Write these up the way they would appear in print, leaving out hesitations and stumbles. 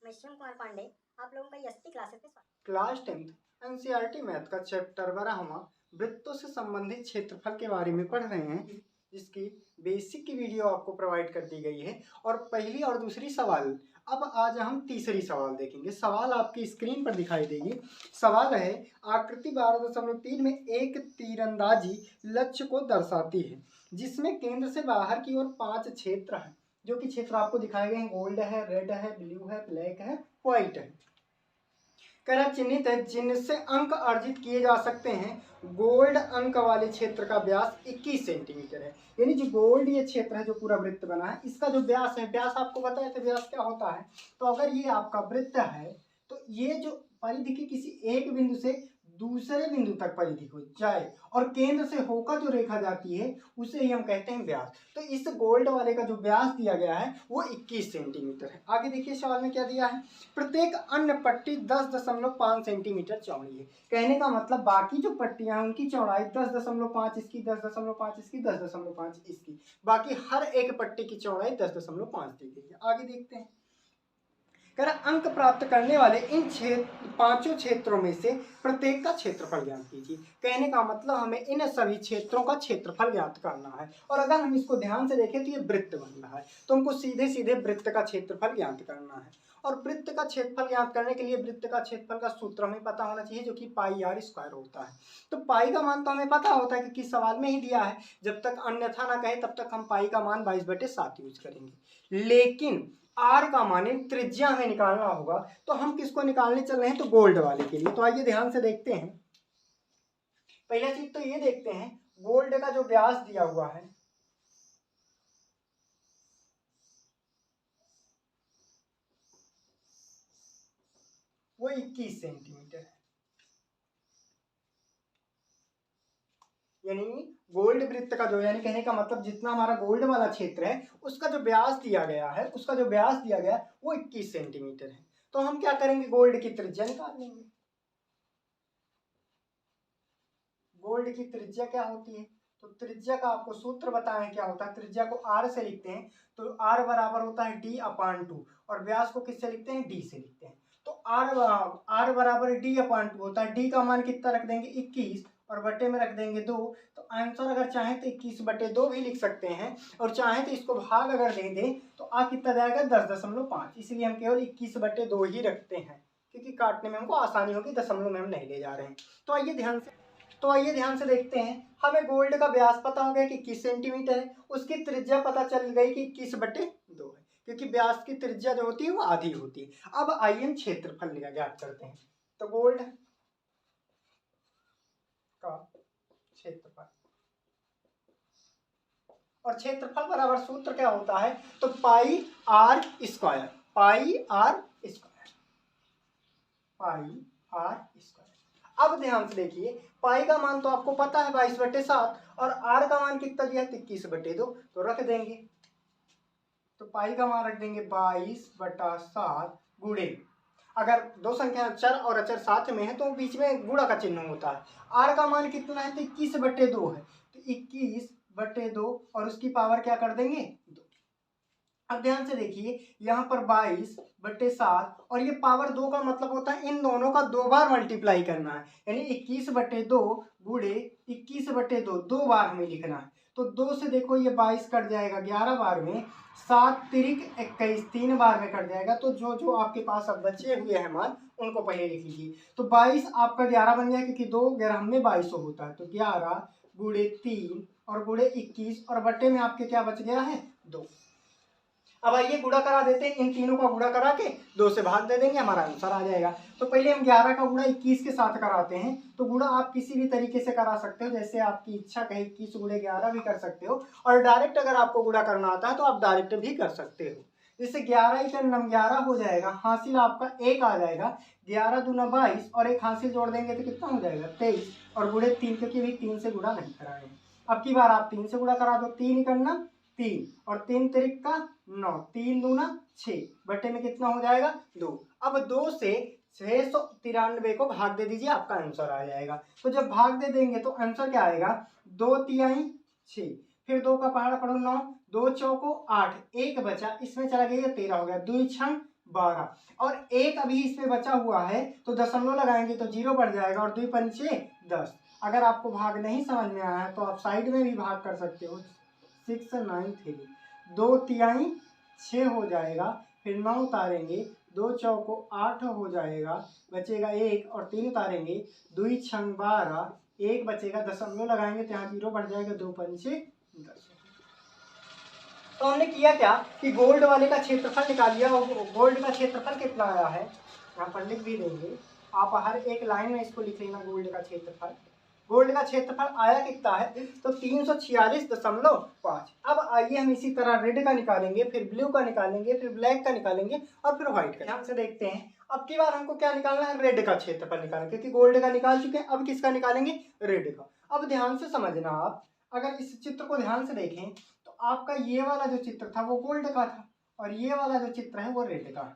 मैं शिव कुमार पांडे, आप लोगों का एसटी क्लासेस में स्वागत। क्लास 10th एनसीईआरटी मैथ का चैप्टर 12वां वृत्तों से संबंधित क्षेत्रफल के बारे में पढ़ रहे हैं, जिसकी बेसिक की वीडियो आपको प्रोवाइड कर दी गई है। और पहली और दूसरी सवाल, अब आज हम तीसरी सवाल देखेंगे। सवाल आपकी स्क्रीन पर दिखाई देगी। सवाल है, आकृति 12.3 में एक तीरंदाजी लक्ष्य को दर्शाती है जिसमें केंद्र से बाहर की ओर 5 क्षेत्र हैं, जो कि क्षेत्र आपको दिखाए गए हैं। गोल्ड है, रेड है, ब्लू है, ब्लैक है, व्हाइट है। कह चिन्हित है जिनसे अंक अर्जित किए जा सकते हैं। गोल्ड अंक वाले क्षेत्र का व्यास 21 सेंटीमीटर है। यानी जो गोल्ड ये क्षेत्र है, जो पूरा वृत्त बना है, इसका जो व्यास है, व्यास आपको बताया था व्यास क्या होता है। तो अगर ये आपका वृत्त है तो ये जो परिधि की किसी एक बिंदु से दूसरे बिंदु तक परिधि को जाए और केंद्र से होकर जो रेखा जाती है उसे ही हम कहते हैं व्यास। तो इस गोल्ड वाले का जो व्यास दिया गया है वो 21 सेंटीमीटर है। आगे देखिए सवाल में क्या दिया है। प्रत्येक अन्य पट्टी 10.5 सेंटीमीटर चौड़ी है। कहने का मतलब बाकी जो पट्टियां हैं उनकी चौड़ाई 10.5 इसकी, 10.5 इसकी, 10.5 इसकी, बाकी हर एक पट्टी की चौड़ाई 10.5 दी गई है। आगे देखते हैं। कह रहा अंक प्राप्त करने वाले इन पांचों क्षेत्रों में से प्रत्येक का क्षेत्रफल ज्ञात कीजिए। कहने का मतलब हमें इन सभी क्षेत्रों का क्षेत्रफल ज्ञात करना है। और अगर हम इसको ध्यान से देखें तो ये वृत्त बन रहा है, तो हमको सीधे सीधे वृत्त का क्षेत्रफल ज्ञात करना है। और वृत्त का क्षेत्रफल ज्ञात करने के लिए वृत्त का क्षेत्रफल का सूत्र हमें पता होना चाहिए, जो कि पाई आर स्क्वायर होता है। तो पाई का मान तो हमें पता होता है कि किस सवाल में ही दिया है। जब तक अन्यथा ना कहे तब तक हम पाई का मान 22/7 यूज करेंगे। लेकिन आर का मान त्रिज्या हमें निकालना होगा, तो हम किसको निकालने चल रहे हैं, तो गोल्ड वाले के लिए। तो आइए ध्यान से देखते हैं। पहला चीज तो ये देखते हैं, गोल्ड का जो व्यास दिया हुआ है वो 21 सेंटीमीटर है। यानी गोल्ड वृत्त का जो, यानी कहने का मतलब जितना हमारा गोल्ड वाला क्षेत्र है उसका जो व्यास दिया गया है, वो 21 सेंटीमीटर है। तो हम क्या करेंगे, गोल्ड की त्रिज्या निकाल लेंगे। गोल्ड की त्रिज्या क्या होती है, तो त्रिज्या का आपको सूत्र बताएं क्या होता है। त्रिज्या को आर से लिखते हैं, तो आर बराबर होता है d/2, और व्यास को किससे लिखते हैं, डी से लिखते हैं। तो आर बराबर d/2 होता है। डी का मान कितना रख देंगे, 21, और बटे में रख देंगे 2। तो आंसर अगर चाहें तो 21/2 भी लिख सकते हैं, और चाहें तो इसको भाग अगर दे दें तो आ कितना जाएगा, 10.5। इसलिए हम केवल 21/2 ही रखते हैं, क्योंकि काटने में हमको आसानी होगी, दशमलव में हम नहीं ले जा रहे हैं। तो आइए ध्यान से देखते हैं। हमें गोल्ड का व्यास पता हो गया कि 21 सेंटीमीटर है, उसकी त्रिज्या पता चल गई कि 21/2 है, क्योंकि व्यास की त्रिज्या जो होती है वो आधी होती है। अब आइए हम क्षेत्रफल ज्ञात करते हैं। तो गोल्ड का क्षेत्रफल, और क्षेत्रफल बराबर सूत्र क्या होता है, तो पाई आर स्क्वायर। अब ध्यान से देखिए, पाई का मान तो आपको पता है 22/7, और आर का मान कितना दिया है, 21/2। तो रख देंगे, तो पाई का मान रख देंगे 22/7 गुणे, अगर दो संख्या चर और अचर साथ में है तो बीच में गुणा का चिन्ह होता है। आर का मान कितना है, तो 21/2 है। तो 21/2 और उसकी पावर क्या कर देंगे, 2। अब ध्यान से देखिए, यहाँ पर 22/7 और ये पावर 2 का मतलब होता है इन दोनों का 2 बार मल्टीप्लाई करना है। यानी 21/2 गुणे 21/2 2 बार हमें लिखना है। तो 2 से देखो ये 22 कट जाएगा 11 बार में, 7 तिरिक 21 3 बार में कट जाएगा। तो जो जो आपके पास अब बचे हुए हैं मान उनको पहले लिख लीजिए। तो 22 आपका 11 बन गया, क्योंकि 2 11 में 22 होता है। तो 11 गुणे 3 और गुणे 21, और बटे में आपके क्या बच गया है, 2। अब आइए गुणा करा देते हैं, इन तीनों का गुणा करा के 2 से भाग दे देंगे, हमारा आंसर आ जाएगा। तो पहले हम 11 का गुणा 21 के साथ कराते हैं। तो गुणा आप किसी भी तरीके से करा सकते हो, जैसे आपकी इच्छा कहे 21 गुणे 11 भी कर सकते हो, और डायरेक्ट अगर आपको गुणा करना आता है तो आप डायरेक्ट भी कर सकते हो। जैसे 11 हो जाएगा, हासिल आपका 1 आ जाएगा। 11 दूना 22 और एक हासिल जोड़ देंगे तो कितना हो जाएगा, 23, और गुणे 3, क्योंकि अभी 3 से गुणा नहीं कराए। अब की बार आप 3 से गुणा करा दो, 3 करना 3 और 3 तिरिक का 9, 3 दूना 6, बटे में कितना हो जाएगा, 2। अब 2 से 693 को भाग दे दीजिए, आपका आंसर आ जाएगा। तो जब भाग दे देंगे तो आंसर क्या आएगा, 2 तिहाई 6, फिर 2 का पहाड़ा पढ़ो 9, 2 चौको 8, 1 बचा, इसमें चला गया 13 हो गया, 2 छंग 12 और एक अभी इसमें बचा हुआ है तो दशमलव लगाएंगे तो 0 बढ़ जाएगा और 2 पंचे 10। अगर आपको भाग नहीं समझ में आया है तो आप साइड में भी भाग कर सकते हो। 6 9 3 2 तिहाई 6 हो जाएगा, फिर 9 उतारेंगे, 2 चौको 8 हो जाएगा, बचेगा 1 और 3 उतारेंगे, 2 छंग 12, 1 बचेगा, दशमलव लगाएंगे तो यहाँ 0 बढ़ जाएगा, 2 पंचे 10। तो हमने किया क्या कि गोल्ड वाले का क्षेत्रफल निकाल लिया और गोल्ड का क्षेत्रफल कितना आया है यहाँ पर लिख भी देंगे, आप हर एक लाइन में इसको लिख लेना। गोल्ड का क्षेत्रफल, गोल्ड का क्षेत्रफल आया कितना है तो 346.5। अब आइए हम इसी तरह रेड का निकालेंगे, फिर ब्लू का निकालेंगे, फिर ब्लैक का निकालेंगे और फिर व्हाइट का। ध्यान से देखते हैं, अब की बार हमको क्या निकालना है, रेड का क्षेत्रफल निकालना, क्योंकि गोल्ड का निकाल चुके हैं, अब किसका निकालेंगे, रेड का। अब ध्यान से समझना, आप अगर इस चित्र को ध्यान से देखें तो आपका ये वाला जो चित्र था वो गोल्ड का था और ये वाला जो चित्र है वो रेड का।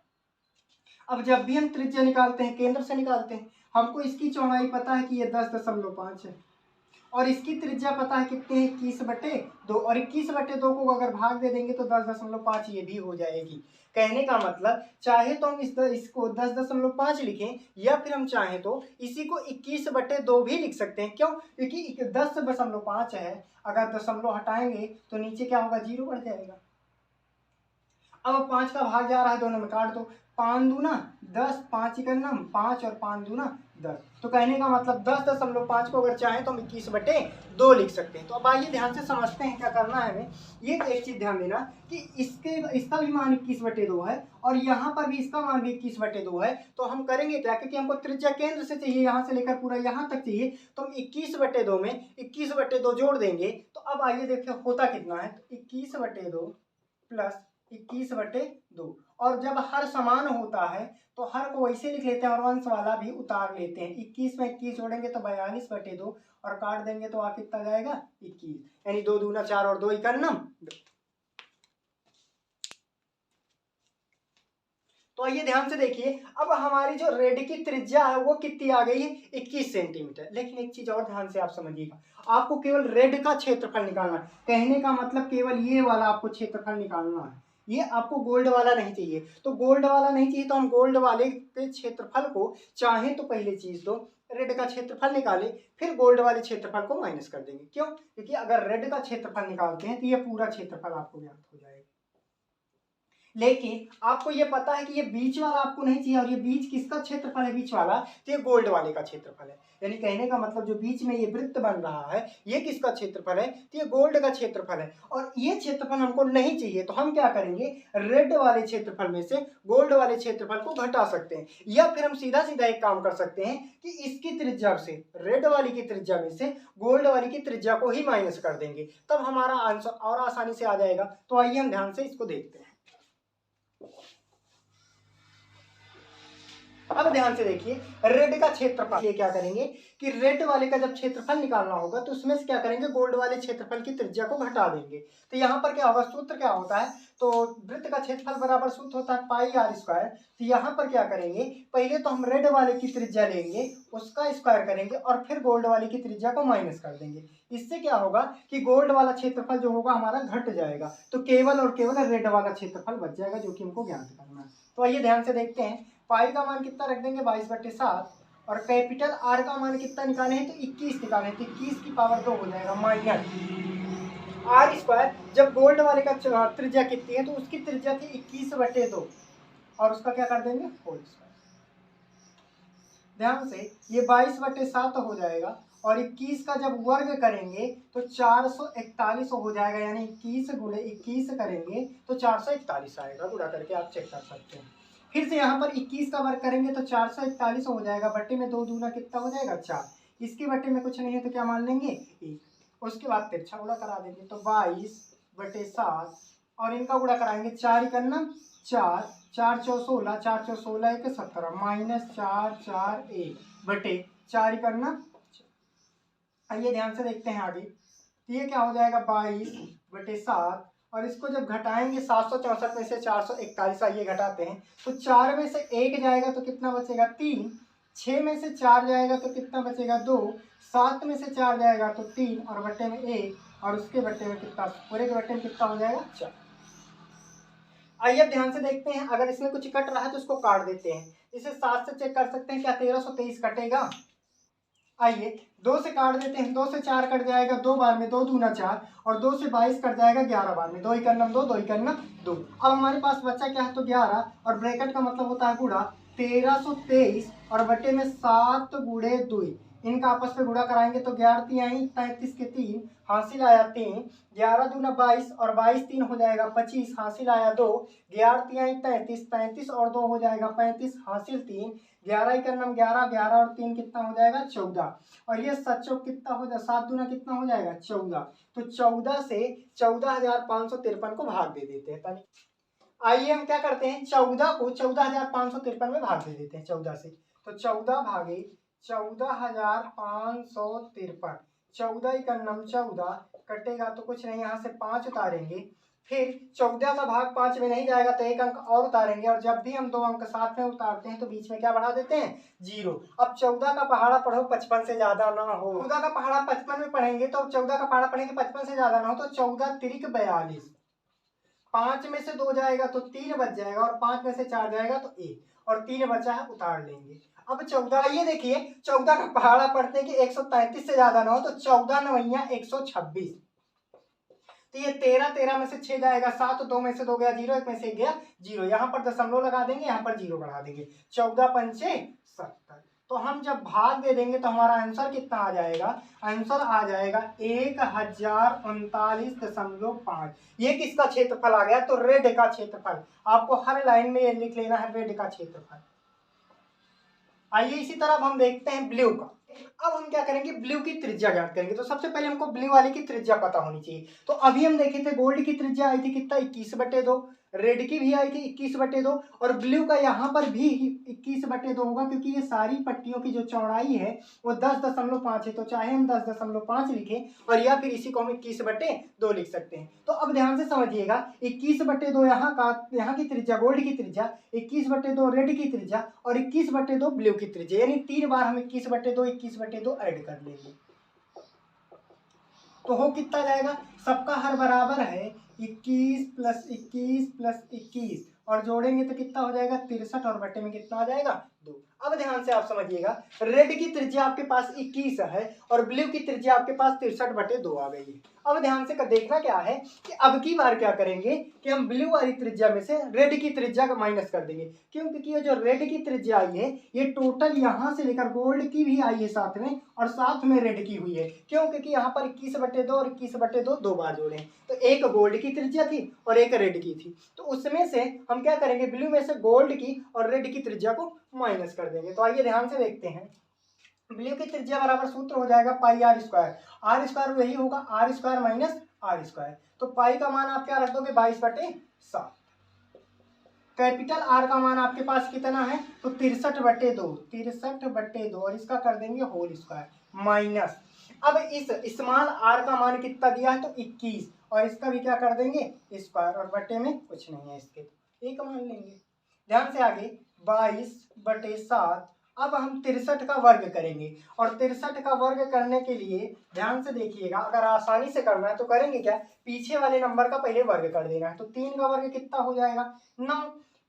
अब जब भी हम त्रिज्या निकालते हैं केंद्र से निकालते हैं, हमको इसकी चौड़ाई पता है कि ये 10.5 है और इसकी त्रिज्या पता है कितने, 21/2 और 21/2 को अगर भाग दे देंगे तो 10.5 ये भी हो जाएगी। कहने का मतलब चाहे तो हम इसको 10.5 लिखें या फिर हम चाहें तो इसी को 21/2 भी लिख सकते हैं। क्यों, क्योंकि 10.5 है, अगर दशमलव हटाएंगे तो नीचे क्या होगा, 0 बढ़ जाएगा। अब 5 का भाग जा रहा है, दोनों में काट दो, 5 दूना 10, 5 इकन्नम 5 और 5 दूना 10। तो कहने का मतलब 10.5 को अगर चाहें तो हम 21/2 लिख सकते हैं। तो अब आइए ध्यान से समझते हैं क्या करना है हमें। ये एक चीज ध्यान देना कि इसका भी मान 21/2 है और यहाँ पर भी इसका मान भी 21/2 है। तो हम करेंगे क्या, क्योंकि हमको त्रिज्या केंद्र से चाहिए, यहाँ से लेकर पूरा यहाँ तक चाहिए, तो हम 21/2 में 21/2 जोड़ देंगे। तो अब आइए देखिए होता कितना है, तो 21/2 प्लस 21/2 और जब हर समान होता है तो हर को वैसे लिख लेते हैं और अंश वाला भी उतार लेते हैं। 21 में 21 जोड़ेंगे तो 42/2 और काट देंगे तो आ कितना जाएगा, 21, यानी 2 दूना 4 और 2 इकन्नम 2। तो आइए ध्यान से देखिए, अब हमारी जो रेड की त्रिज्या है वो कितनी आ गई है, 21 सेंटीमीटर। लेकिन एक चीज और ध्यान से आप समझिएगा, आपको केवल रेड का क्षेत्रफल निकालना है। कहने का मतलब केवल ये वाला आपको क्षेत्रफल निकालना है, ये आपको गोल्ड वाला नहीं चाहिए। तो गोल्ड वाला नहीं चाहिए तो हम गोल्ड वाले के क्षेत्रफल को चाहे तो पहले चीज तो रेड का क्षेत्रफल निकालें, फिर गोल्ड वाले क्षेत्रफल को माइनस कर देंगे। क्यों, क्योंकि अगर रेड का क्षेत्रफल निकालते हैं तो ये पूरा क्षेत्रफल आपको ज्ञात हो जाएगा। लेकिन आपको ये पता है कि ये बीच वाला आपको नहीं चाहिए और ये बीच किसका क्षेत्रफल है, बीच वाला, तो ये गोल्ड वाले का क्षेत्रफल है। यानी कहने का मतलब जो बीच में ये वृत्त बन रहा है ये किसका क्षेत्रफल है, तो ये गोल्ड का क्षेत्रफल है और ये क्षेत्रफल हमको नहीं चाहिए। तो हम क्या करेंगे, रेड वाले क्षेत्रफल में से गोल्ड वाले क्षेत्रफल को घटा सकते हैं, या फिर हम सीधा सीधा एक काम कर सकते हैं कि इसकी त्रिज्या से, रेड वाली की त्रिज्या में से गोल्ड वाली की त्रिज्या को ही माइनस कर देंगे, तब हमारा आंसर और आसानी से आ जाएगा। तो आइए हम ध्यान से इसको देखते हैं। अब ध्यान से देखिए, रेड का क्षेत्रफल, ये क्या करेंगे कि रेड वाले का जब क्षेत्रफल निकालना होगा तो उसमें से क्या करेंगे, गोल्ड वाले क्षेत्रफल की त्रिज्या को घटा देंगे। तो यहाँ पर क्या होगा, सूत्र क्या होता है, तो वृत्त का क्षेत्रफल बराबर सूत्र होता है पाई r स्क्वायर। तो यहाँ पर क्या करेंगे, पहले तो हम रेड वाले की त्रिज्या लेंगे, उसका स्क्वायर करेंगे और फिर गोल्ड वाले की त्रिज्या को माइनस कर देंगे। इससे क्या होगा कि गोल्ड वाला क्षेत्रफल जो होगा हमारा घट जाएगा, तो केवल और केवल रेड वाला क्षेत्रफल बच जाएगा, जो कि हमको ज्ञात करना है। तो आइए ध्यान से देखते हैं, पाई का मान कितना रख देंगे, 22/7 और कैपिटल आर का मान कितना निकाले हैं, तो 21 निकाले, तो 21 की पावर 2 हो जाएगा माइनस आर स्क्वायर। जब गोल्ड वाले का त्रिज्या कितनी है, तो उसकी त्रिज्या थी 21/2 और उसका क्या कर देंगे, होल स्क्वायर। ध्यान से ये 22/7 हो जाएगा और 21 का जब वर्ग करेंगे तो 441 हो जाएगा, यानी 21 गुणे 21 करेंगे तो 441 आएगा, गुणा करके आप चेक कर सकते हैं। फिर से यहाँ पर 21 का वर्ग करेंगे तो 441 हो जाएगा, बट्टे में 2 दूना कितना हो जाएगा, 4। इसके बट्टे में कुछ नहीं है तो क्या मान लेंगे, 1। उसके बाद तिरछा गुणा करा देंगे तो 22/7 और इनका गुणा कराएंगे, 4 इकन्नम 4, 4 चौ 16, 4 चौ 16 1 17 माइनस 4 4 1 बटे 4 इकन्नम। आइए ध्यान से देखते हैं आगे, तो ये क्या हो जाएगा, 22/7 और इसको जब घटाएंगे 764 में से 441, आइए घटाते हैं, तो 4 में से 1 जाएगा तो कितना बचेगा, 3, 6 में से 4 जाएगा तो कितना बचेगा, 2, 7 में से 4 जाएगा तो 3 और बट्टे में 1 और उसके बट्टे में कितना, पूरे के बट्टे में कितना हो जाएगा, 4। आइए अब ध्यान से देखते हैं, अगर इसमें कुछ कट रहा है तो उसको काट देते हैं। इसे 7 से चेक कर सकते हैं, क्या 1323 कटेगा? आइए 2 से काट देते हैं, 2 से 4 कट जाएगा 2 बार में, 2 दूना 4, और 2 से 22 कट जाएगा 11 बार में, 2 इकन्नम 2, 2 इकन्नम 2। अब हमारे पास बच्चा क्या है, तो 11, और ब्रैकेट का मतलब होता है गुणा, 1323 और बटे में 7 गुणे 2, इनका आपस में गुणा कराएंगे तो 11 3 33 के 3, हासिल आया 3, 11 दूना 22 और 22 3 हो जाएगा 25, हासिल आया 2, 11 3 33, 33 और 2 हो जाएगा 35, हासिल 3, 11 इकन्नम 11, 11 और 3 कितना हो जाएगा 14, और ये सचो कितना हो जाएगा, 7 दूना कितना हो जाएगा 14। तो 14 से 14,553 को भाग दे देते हैं। ताकि आइए हम क्या करते हैं, 14 को 14,553 में भाग दे देते हैं 14 से, तो 14 भागे 14,553, 14 इकन्नम 14, कटेगा तो कुछ नहीं, यहाँ से 5 उतारेंगे, फिर 14 का भाग 5 में नहीं जाएगा तो 1 अंक और उतारेंगे, और जब भी हम 2 अंक साथ में उतारते हैं तो बीच में क्या बढ़ा देते हैं, 0। अब 14 का पहाड़ा पढ़ो 55 से ज्यादा ना हो, 14 का पहाड़ा 55 में पढ़ेंगे तो 14 का पहाड़ा पढ़ेंगे 55 से ज्यादा ना हो, तो 14 तिरिक 42, 5 में से 2 जाएगा तो 3 बच जाएगा, और 5 में से 4 जाएगा तो 1, और 3 बचा है उतार लेंगे। अब 14, ये देखिए 14 का पहाड़ा पढ़ते हैं कि 133 से ज्यादा ना हो, तो 14 9 126, तो ये 13, 13 में से 6 जाएगा 7, 2 में से 2 गया 0, 1 में से गया 0, यहाँ पर दशमलव लगा देंगे, यहाँ पर 0 बढ़ा देंगे, 14 पंचे 70। तो हम जब भाग दे देंगे तो हमारा आंसर कितना आ जाएगा, आंसर आ जाएगा 1039.5। ये किसका क्षेत्रफल आ गया, तो रेड का क्षेत्रफल। आपको हर लाइन में ये लिख लेना है, रेड का क्षेत्रफल। आइए इसी तरह अब हम देखते हैं ब्लू का। अब हम क्या करेंगे, ब्लू की त्रिज्या ज्ञात करेंगे, तो सबसे पहले हमको ब्लू वाले की त्रिज्या पता होनी चाहिए। तो अभी हम देखे थे गोल्ड की त्रिज्या आई थी कितना, 21/2, रेड की भी आई थी 21/2, और ब्लू का यहाँ पर भी 21/2 होगा, क्योंकि ये सारी पट्टियों की जो चौड़ाई है वो 10.5 है, तो चाहे हम 10.5 लिखें और या फिर इसी को हम 21/2 लिख सकते हैं। तो अब ध्यान से समझिएगा, 21/2 यहाँ की त्रिज्या गोल्ड की त्रिज्या, 21/2 रेड की त्रिज्या, और 21/2 ब्लू की त्रिज्या, यानी 3 बार हम 21/2 ऐड कर लेंगे, तो हो कितना जाएगा, सबका हर बराबर है 21 + 21 + 21, और जोड़ेंगे तो कितना हो जाएगा 63, और बटे में कितना आ जाएगा 2। अब ध्यान से आप समझिएगा, रेड की त्रिज्या आपके पास 21 है और ब्लू की त्रिज्या आपके पास 63/2 आ गई है। अब ध्यान से देखना क्या है कि अब की बार क्या करेंगे कि हम ब्लू वाली त्रिज्या में से रेड की त्रिज्या का माइनस कर देंगे, क्योंकि ये जो रेड की त्रिज्या आई है ये टोटल यहाँ से लेकर गोल्ड की भी आई है साथ में, और साथ में रेड की हुई है, क्योंकि यहाँ पर 21/2 और 21/2 2 बार जोड़े, तो एक गोल्ड की त्रिज्या थी और एक रेड की थी, तो उसमें से हम क्या करेंगे, ब्लू में से गोल्ड की और रेड की त्रिज्या को माइनस कर देंगे। तो आइए ध्यान से देखते हैं, ब्लू की त्रिज्या बराबर सूत्र हो जाएगा पाई r स्क्वायर, r स्क्वायर वही होगा r square minus r square, तो पाई का मान आप क्या रख दोगे 22/7, कैपिटल R का मान आपके पास कितना है, तो 63/2, और इसका कर देंगे होल स्क्वायर माइनस, अब इस स्मॉल r का मान कितना दिया है, तो 21, और इसका भी क्या कर देंगे स्क्वायर, और बटे में कुछ नहीं है इसके, एक मान लेंगे। ध्यान से आगे 22/7, अब हम 63 का वर्ग करेंगे, और 63 का वर्ग करने के लिए ध्यान से देखिएगा, अगर आसानी से करना है तो करेंगे क्या, पीछे वाले नंबर का पहले वर्ग कर देना है, तो 3 का वर्ग कितना हो जाएगा 9,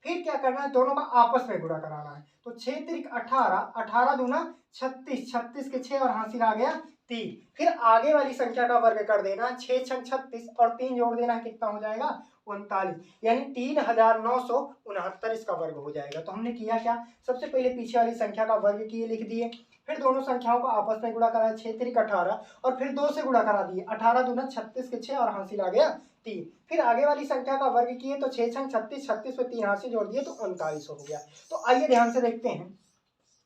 फिर क्या करना है, दोनों का आपस में गुणा कराना है, तो 6 × 18, 18 दूना 36, 36 के 6 और हासिल आ गया 3, फिर आगे वाली संख्या का वर्ग कर देना, 6 × 36 और 3 जोड़ देना, कितना हो जाएगा 39, यानी 3969 इसका वर्ग हो जाएगा। तो हमने किया क्या, सबसे पहले पीछे वाली संख्या का वर्ग किए, लिख दिए, फिर दोनों संख्याओं को आपस में गुणा कराया, 6 × 18 और फिर 2 से गुणा करा दिए, 18 दूना 36 के 6 और हासिल आ गया 3, फिर आगे वाली संख्या का वर्ग किए तो 6 × 36, 36 पे 3 हासिल जोड़ दिए तो 39 हो गया। तो आइए ध्यान से देखते हैं,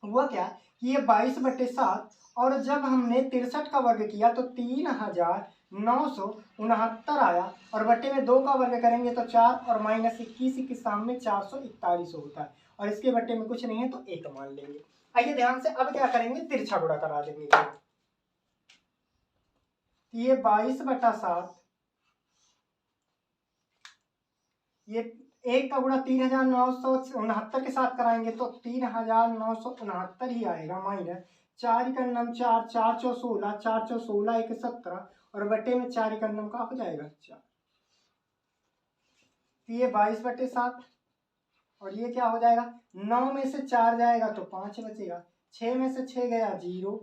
हुआ क्या कि ये 22/7, और जब हमने 63 का वर्ग किया तो 3969 आया, और बटे में 2 का वर्ग करेंगे तो 4, और माइनस 21 के सामने 441 होता है, और इसके बटे में कुछ नहीं है तो 1 मान लेंगे। आइए ध्यान से अब क्या करेंगे, तिरछा गुणा करा देंगे, ये 22/7, ये 1 का गुणा 3969 के साथ कराएंगे तो 3969 ही आएगा, माइनस 4 × 9 4, 4 × 16, 4 × 16 1 17, और बटे में 4 × 9 का हो जाएगा 4। तो ये 22/7 और ये क्या हो जाएगा, 9 में से 4 जाएगा तो 5 बचेगा, 6 में से 6 गया 0,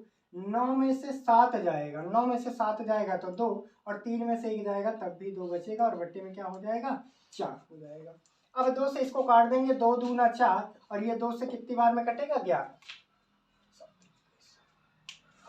9 में से 7 जाएगा, 9 में से 7 जाएगा तो 2 और 3 में से 1 जाएगा तब भी 2 बचेगा और बट्टे में क्या हो जाएगा 4 हो जाएगा। अब 2 से इसको काट देंगे, 2 दूना 4 और ये 2 से कितनी बार में कटेगा 11।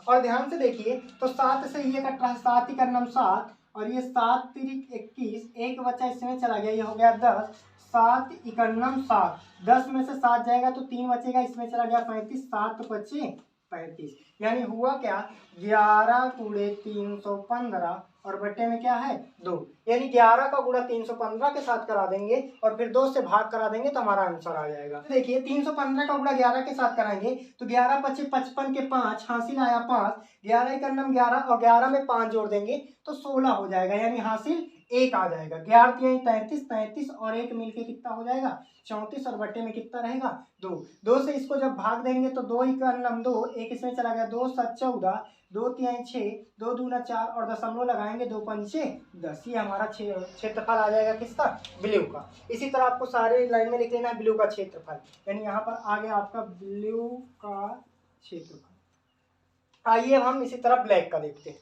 और ध्यान से देखिए तो 7 से ये कट रहा है, 7 ही का नाम 7 और ये 7 तिरिक 21, एक बच्चा इसमें चला गया, ये हो गया 10, 7 इकन्नम 7, 10 में से 7 जाएगा तो 3 बचेगा, इसमें चला गया 35, 7 बचे 35, यानी हुआ क्या 11 गुणे 315 और बट्टे में क्या है 2, यानी 11 का गुणा 315 के साथ करा देंगे और फिर 2 से भाग करा देंगे तो हमारा आंसर आ जाएगा। देखिए 315 का गुणा 11 के साथ कराएंगे तो 11 पचे 55 के 5, हासिल आया 5, 11 का नाम 11 और 11 में 5 जोड़ देंगे तो 16 हो जाएगा, यानी हासिल 1 आ जाएगा। 11 33, 33 और 1 मिलके कितना हो जाएगा 34 और बट्टे में कितना रहेगा 2। 2 से इसको जब भाग देंगे तो 2 ही का नाम 2, एक इसमें चला गया, 2 7 14, 2 3 6, 2 दूना 4 और दशमलव लगाएंगे 2 पंचे 10, ये हमारा क्षेत्रफल आ जाएगा किसका ब्लू का। इसी तरह आपको सारे लाइन में लिख लेना है ब्लू का क्षेत्रफल, यानी यहाँ पर आ गया आपका ब्लू का क्षेत्रफल। आइए अब हम इसी तरह ब्लैक का देखते हैं।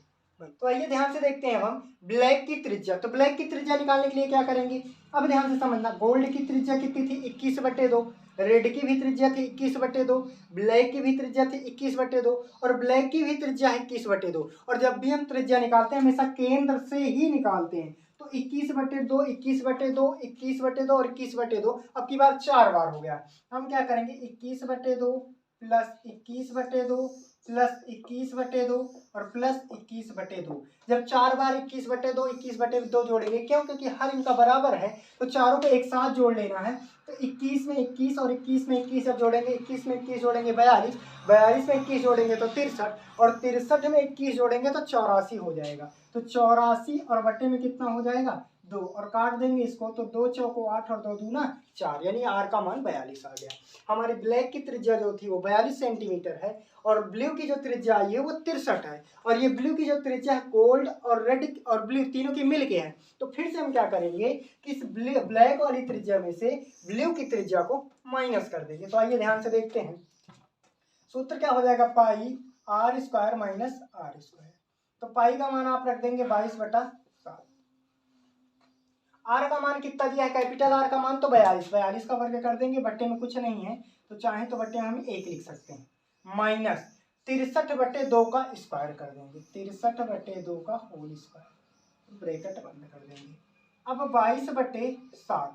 तो आइए ध्यान से देखते हैं हम ब्लैक की त्रिज्या। तो ब्लैक की त्रिज्या निकालने के लिए क्या करेंगे, अब ध्यान से समझना, गोल्ड की त्रिज्या कितनी थी 21/2, रेड की भी त्रिज्या थी 21/2, ब्लैक की भी त्रिज्या थी 21/2 और ब्लैक की भी त्रिज्या है 21/2। और जब भी हम त्रिज्या निकालते हैं हमेशा केंद्र से ही निकालते हैं, तो 21/2, 21/2, 21/2 और 21/2, अब की बार 4 बार हो गया। हम क्या करेंगे 21/2 प्लस 21/2 प्लस 21/2 और प्लस 21/2। जब 4 बार 21/2 21/2 जोड़ेंगे, क्यों, क्योंकि हर इनका बराबर है तो चारों को एक साथ जोड़ लेना है। तो 21 में 21 और 21 में 21 जब जोड़ेंगे, 21 में 21 जोड़ेंगे 42, 42 में 21 जोड़ेंगे तो 63 और 63 में 21 जोड़ेंगे तो 84 हो जाएगा। तो 84 और बट्टे में कितना हो जाएगा 2 और काट देंगे इसको तो 2 चौको 8 और 2 दूना 4, यानी आर का मान 42 आ गया। हमारी ब्लैक की त्रिज्या जो थी वो 42 सेंटीमीटर है और ब्लू की जो त्रिज्या आई है वो 63 है। और ये ब्लू की जो त्रिज्या है गोल्ड और रेड और ब्लू तीनों की मिल के है। तो फिर से हम क्या करेंगे कि इस ब्लैक वाली त्रिज्या में से ब्लू की त्रिज्या को माइनस कर देंगे। तो आइए ध्यान से देखते हैं, सूत्र क्या हो जाएगा पाई r² माइनस r²। तो पाई का मान आप रख देंगे 22/7। आर का मान कितना दिया है, कैपिटल आर का मान तो 42, 42 का वर्ग कर देंगे, बट्टे में कुछ नहीं है तो चाहे तो बट्टे में हम 1 लिख सकते हैं, माइनस 63/2 का स्क्वायर कर देंगे, 63/2 का होल स्क्वायर, ब्रैकेट बंद कर देंगे। अब 22/7,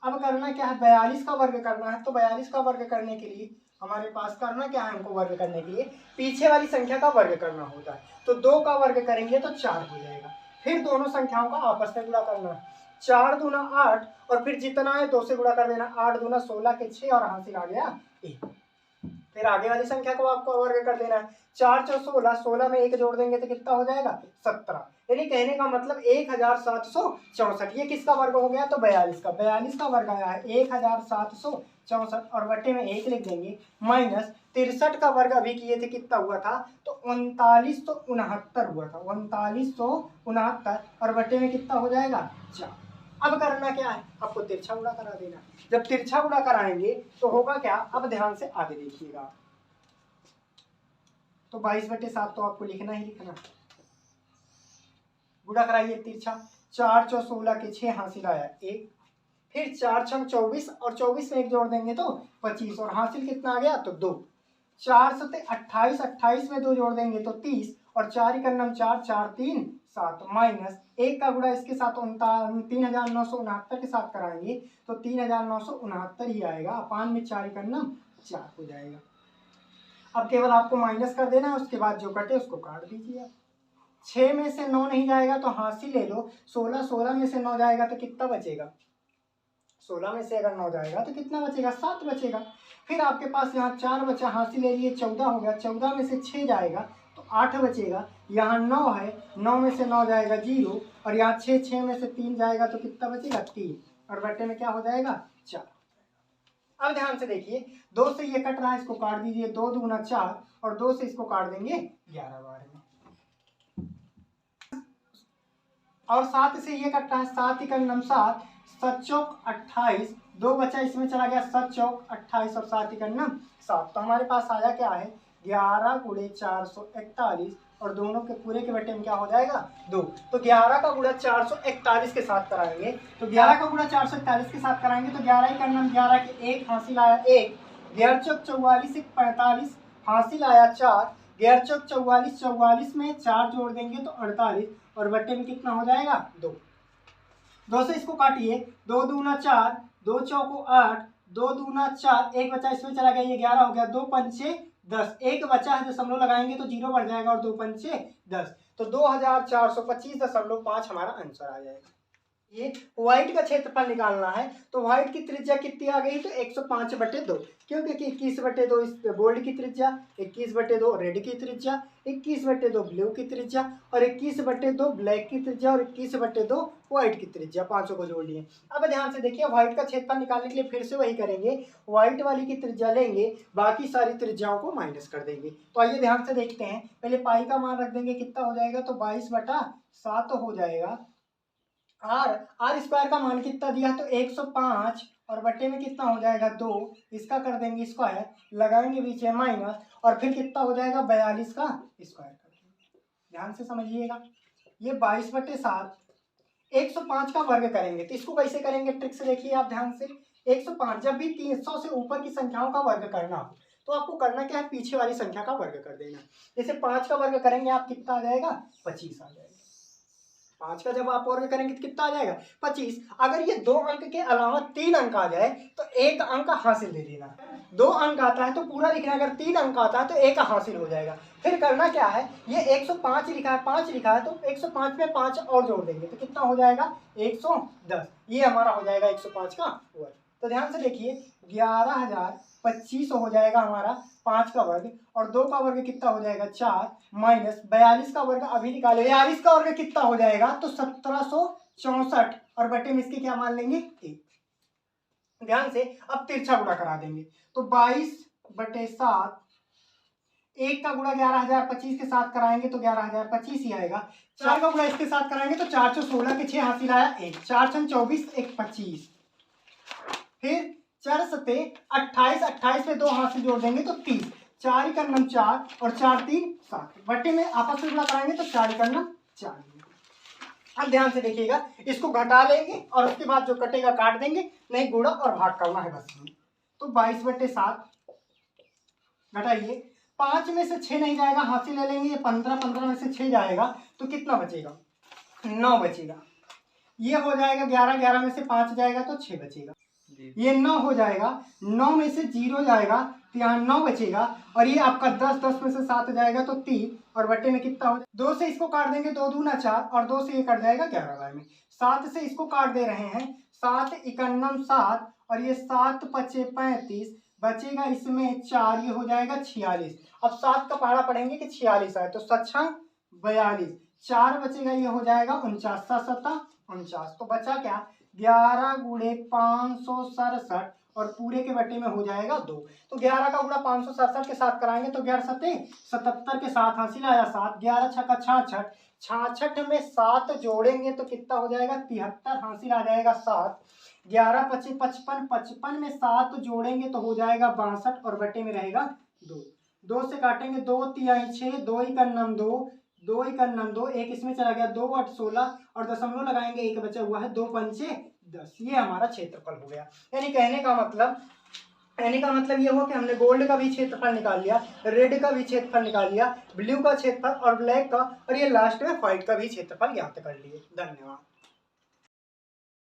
अब करना क्या है 42 का वर्ग करना है। तो 42 का वर्ग करने के लिए हमारे पास करना क्या है, हमको वर्ग करने के लिए पीछे वाली संख्या का वर्ग करना होता है। तो 2 का वर्ग करेंगे तो 4 हो जाएगा, फिर दोनों संख्याओं का आपस में गुणा करना है, 4 दूना 8 और फिर जितना है 2 से गुणा कर देना, 8 दूना 16 के 6 और हासिल आ गया 1। फिर आगे वाली संख्या को आपको वर्ग कर देना है, 4 × 16, 16 में 1 जोड़ देंगे तो कितना हो जाएगा 17, यानी कहने का मतलब 1764। ये किसका वर्ग हो गया तो 42 का, 42 का वर्ग आया है 1764 और बट्टे में 1 लिख देंगे, माइनस 63 का वर्ग अभी किए थे कितना हुआ था तो 3969 हुआ था, 3969 और बट्टे में कितना हो जाएगा 4। अब करना क्या है, आपको तिरछा गुणा करा देना। जब तिरछा गुणा कराएंगे तो होगा क्या, अब ध्यान से आगे देखिएगा। तो 22/7 तो आपको लिखना ही लिखना, गुणा कराइए तिरछा, 4 × 16 के 6 हासिल आया 1, फिर 4 × 24 और 24 में 1 जोड़ देंगे तो 25 और हासिल कितना आ गया तो 2, 4 × 28, 28 में 2 जोड़ देंगे तो 30 और 4 × 4, 4 3 7, माइनस 1 का गुणा इसके साथ 3969 के साथ कराएंगे तो 3969 ही आएगा, अपान में 4 × 4 हो जाएगा। अब केवल आपको माइनस कर देना है, उसके बाद जो कटे उसको काट दीजिए। 6 में से 9 नहीं जाएगा तो हासिल ले लो, 16 में से 9 जाएगा तो कितना बचेगा, 16 में से अगर 9 जाएगा तो कितना बचेगा 7 बचेगा। फिर आपके पास यहाँ 4 बचा, हासिल ले लिए 14 हो गया, 14 में से 6 जाएगा तो 8 बचेगा, यहाँ 9 है, 9 में से 9 जाएगा 0 और यहाँ 6 में से 3 जाएगा तो कितना बचेगा 3 और बट्टे में क्या हो जाएगा 4। अब ध्यान से देखिए, 2 से ये कट रहा है, इसको काट दीजिए, 2 दूना 4 और 2 से इसको काट देंगे 11 बार में। और 7 से ये कटता है, 7 इकन 7, 7 चौक 28, 2 बचा इसमें चला गया, 7 चौक 28 और 7 इकन 7। तो हमारे पास आया क्या है 11 गुणे 441 और दोनों के पूरे के बटे में क्या हो जाएगा 2। तो 11 का गुणा 441 के साथ कराएंगे, तो 11 का गुणा 441 के साथ कराएंगे तो 11 इकन 11 के 1 हासिल आया 1, 11 चौक 44 1 45 हासिल आया 4, 11 चौक 44 44 में 4 जोड़ देंगे तो 48 और बट्टे में कितना हो जाएगा 2। 2 से इसको काटिए, 2 दूना 4, 2 चौको 8, 2 दूना 4, 1 बचा इसमें चला गया, ये 11 हो गया, 2 पंचे 10, 1 बचा है दशमलव लगाएंगे तो 0 बढ़ जाएगा और 2 पंचे 10, तो 2425.5 हमारा आंसर आ जाएगा। ये व्हाइट का क्षेत्रफल निकालना है, तो व्हाइट की त्रिज्या कितनी आ गई तो 105/2, क्योंकि 21/2 इस गोल्ड की त्रिज्या, 21/2 रेड की त्रिज्या, 21/2 ब्लू की त्रिज्या और 21/2 ब्लैक की त्रिज्या और 21/2 व्हाइट की त्रिज्या, पांचों को जोड़ लिए। अब ध्यान से देखिए, व्हाइट का क्षेत्रफल निकालने के लिए फिर से वही करेंगे, व्हाइट वाली की त्रिज्या लेंगे, बाकी सारी त्रिज्याओं को माइनस कर देंगे। तो आइए ध्यान से देखते हैं, पहले पाई का मान रख देंगे, कितना हो जाएगा तो 22/7 हो जाएगा। आर स्क्वायर का मान कितना दिया तो 105 और बट्टे में कितना हो जाएगा 2, इसका कर देंगे स्क्वायर, लगाएंगे बीच में माइनस और फिर कितना हो जाएगा 42 का स्क्वायर कर देंगे। ध्यान से समझिएगा, ये 22/7 105 का वर्ग करेंगे, तो इसको कैसे करेंगे ट्रिक से देखिए आप ध्यान से। 105 जब भी 300 से ऊपर की संख्याओं का वर्ग करना हो तो आपको करना क्या है, पीछे वाली संख्या का वर्ग कर देना। जैसे 5 का वर्ग करेंगे आप कितना आ जाएगा 25 आ जाएगा, 5 का जब आप वर्ग करेंगे तो कितना आ जाएगा 25। अगर ये 2 अंक के अलावा 3 अंक आ जाए तो 1 अंक हासिल दे देना। 2 अंक आता है तो पूरा लिखना, अगर 3 अंक आता है तो 1 हासिल हो जाएगा। फिर करना क्या है, ये 105 लिखा है, 5 लिखा है तो 105 में 5 और जोड़ देंगे तो कितना हो जाएगा 110, ये हमारा हो जाएगा 105 का वर्ग। तो ध्यान से देखिए 11,025 हो जाएगा हमारा 5 का वर्ग और 2 का वर्ग कितना हो जाएगा 4 माइनस 42 का वर्ग अभी निकाले, 42 का वर्ग कितना हो जाएगा तो 1764 और बटे में इसके क्या मान लेंगे 1। ध्यान से अब तिरछा गुणा करा देंगे, तो 22/7 1 का गुणा 11,025 के साथ कराएंगे तो 11,025 ही आएगा। 4 का गुणा इसके साथ कराएंगे तो 4 × 16 के 6 हासिल आया 1, 4 × 24 1 25, फिर 4 सते 28, 28 में 2 हासिल जोड़ देंगे तो 30, 4 इकन 4 और 4 3 7, बट्टे में आपस में गुणा कराएंगे तो 4 इकन 4। अब ध्यान से देखिएगा, इसको घटा लेंगे और उसके बाद जो कटेगा काट देंगे, नहीं गुणा और भाग करना है बस। तो 22/7 घटाइए, 5 में से 6 नहीं जाएगा, हासिल ले लेंगे, 15 15 में से 6 जाएगा तो कितना बचेगा 9 बचेगा। ये हो जाएगा 11, 11 में से 5 जाएगा तो 6 बचेगा, ये 9 हो जाएगा, 9 में से 0 जाएगा तो यहाँ 9 बचेगा और ये आपका 10, 10 में से 7 जाएगा तो 3 और बट्टे में कितना हो, 2 से इसको काट देंगे, 2 दूना 4 और 2 से ये कट जाएगा 11 बार में, 7 से इसको काट दे रहे हैं, 7 इकन 7 और ये 7 पचे 35 बचेगा इसमें 4, ये हो जाएगा 46। अब 7 का पहाड़ा पढ़ेंगे कि 46 आए तो 7 42, 4 बचेगा, ये हो जाएगा 49, 7 49, तो बचा क्या 11 गुणे 567 और पूरे के बटे में हो जाएगा 2। तो 11 का गुणा 567 के साथ कराएंगे तो 11 सते 77 के साथ हासिल आया 7, 11 छक्का 66, 66 में 7 जोड़ेंगे तो कितना हो जाएगा 73 हासिल आ जाएगा 7, 11 पचे 55, 55 में 7 जोड़ेंगे तो हो जाएगा 62 और बटे में रहेगा 2, 2 से काटेंगे 2 तिहाई 6, 2 इकन 2, 2 इकन 2, 1 इसमें चला गया, 2 8 16 और दशमलव लगाएंगे, 1 बचा हुआ है, 2 पंचे 10, ये हमारा क्षेत्रफल हो गया। यानी कहने का मतलब ये हुआ कि हमने गोल्ड का भी क्षेत्रफल निकाल लिया, रेड का भी क्षेत्रफल निकाल लिया, ब्लू का क्षेत्रफल और ब्लैक का, और ये लास्ट में व्हाइट का भी क्षेत्रफल ज्ञात कर लिए। धन्यवाद।